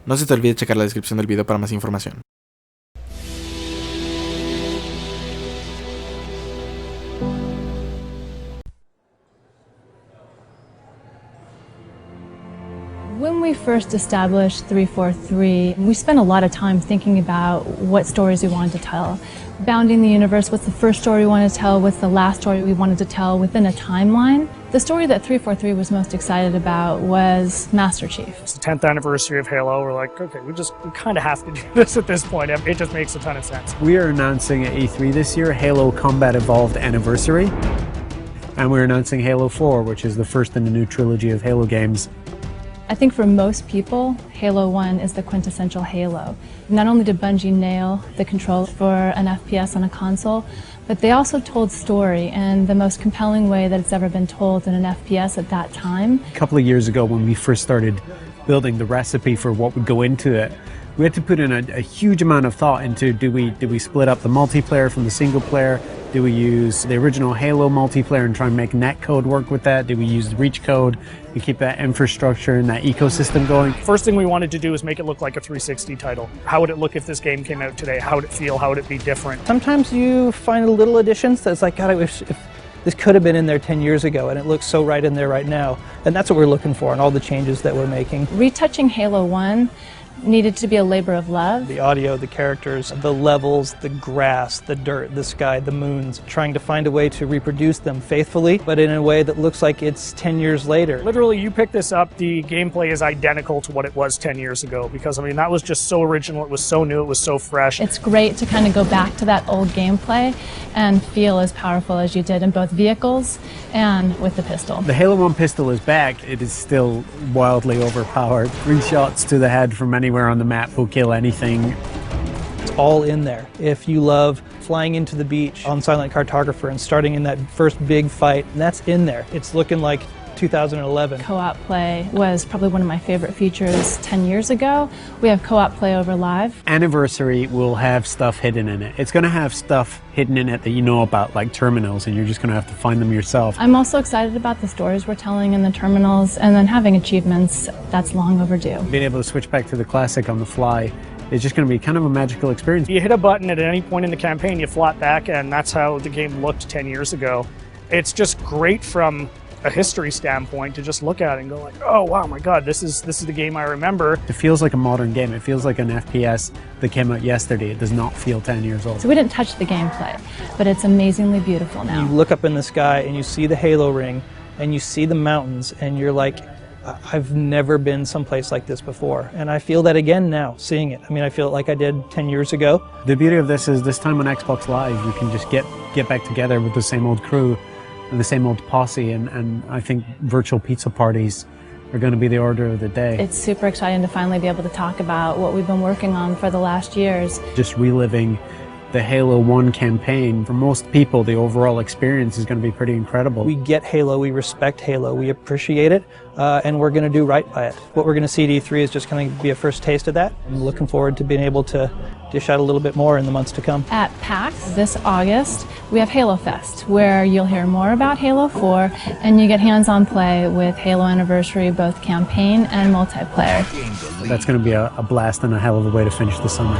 No se te olvide checar la descripción del video para más información. When we first established 343, we spent a lot of time thinking about what stories we wanted to tell. Bounding the universe, what's the first story we wanted to tell, what's the last story we wanted to tell within a timeline. The story that 343 was most excited about was Master Chief. It's the 10th anniversary of Halo. We're like, okay, we kind of have to do this at this point. It just makes a ton of sense. We are announcing at E3 this year Halo Combat Evolved Anniversary. And we're announcing Halo 4, which is the first in the new trilogy of Halo games. I think for most people, Halo 1 is the quintessential Halo. Not only did Bungie nail the control for an FPS on a console, but they also told story in the most compelling way that it's ever been told in an FPS at that time. A couple of years ago, when we first started building the recipe for what would go into it, we had to put in a huge amount of thought into do we split up the multiplayer from the single player? Do we use the original Halo multiplayer and try and make netcode work with that? Do we use the Reach code to keep that infrastructure and that ecosystem going? First thing we wanted to do is make it look like a 360 title. How would it look if this game came out today? How would it feel? How would it be different? Sometimes you find little additions that's like, God, I wish if this could have been in there 10 years ago, and it looks so right in there right now. And that's what we're looking for in all the changes that we're making. Retouching Halo 1 needed to be a labor of love. The audio, the characters, the levels, the grass, the dirt, the sky, the moons, trying to find a way to reproduce them faithfully, but in a way that looks like it's 10 years later. Literally, you pick this up, the gameplay is identical to what it was 10 years ago, because I mean, that was just so original, it was so new, it was so fresh. It's great to kind of go back to that old gameplay and feel as powerful as you did in both vehicles and with the pistol. The Halo 1 pistol is back. It is still wildly overpowered. 3 shots to the head from anywhere on the map will kill anything. It's all in there. If you love flying into the beach on Silent Cartographer and starting in that first big fight, that's in there. It's looking like 2011. Co-op play was probably one of my favorite features 10 years ago. We have co-op play over live. Anniversary will have stuff hidden in it. It's going to have stuff hidden in it that you know about, like terminals, and you're just going to have to find them yourself. I'm also excited about the stories we're telling in the terminals, and then having achievements. That's long overdue. Being able to switch back to the classic on the fly is just going to be kind of a magical experience. You hit a button at any point in the campaign, you flop back, and that's how the game looked 10 years ago. It's just great from a history standpoint to just look at it and go like, oh wow, my god, this is the game I remember. It feels like a modern game. It feels like an FPS that came out yesterday. It does not feel 10 years old. So we didn't touch the gameplay, but it's amazingly beautiful now. You look up in the sky and you see the Halo ring and you see the mountains and you're like, I've never been someplace like this before. And I feel that again now, seeing it. I mean, I feel it like I did 10 years ago. The beauty of this is this time on Xbox Live, you can just get back together with the same old crew and the same old posse, and I think virtual pizza parties are going to be the order of the day. It's super exciting to finally be able to talk about what we've been working on for the last years. Just reliving the Halo 1 campaign. For most people, the overall experience is going to be pretty incredible. We get Halo, we respect Halo, we appreciate it, and we're going to do right by it. What we're going to see at E3 is just going to be a first taste of that. I'm looking forward to being able to dish out a little bit more in the months to come. At PAX this August, we have Halo Fest, where you'll hear more about Halo 4, and you get hands-on play with Halo Anniversary, both campaign and multiplayer. That's going to be a blast and a hell of a way to finish the summer.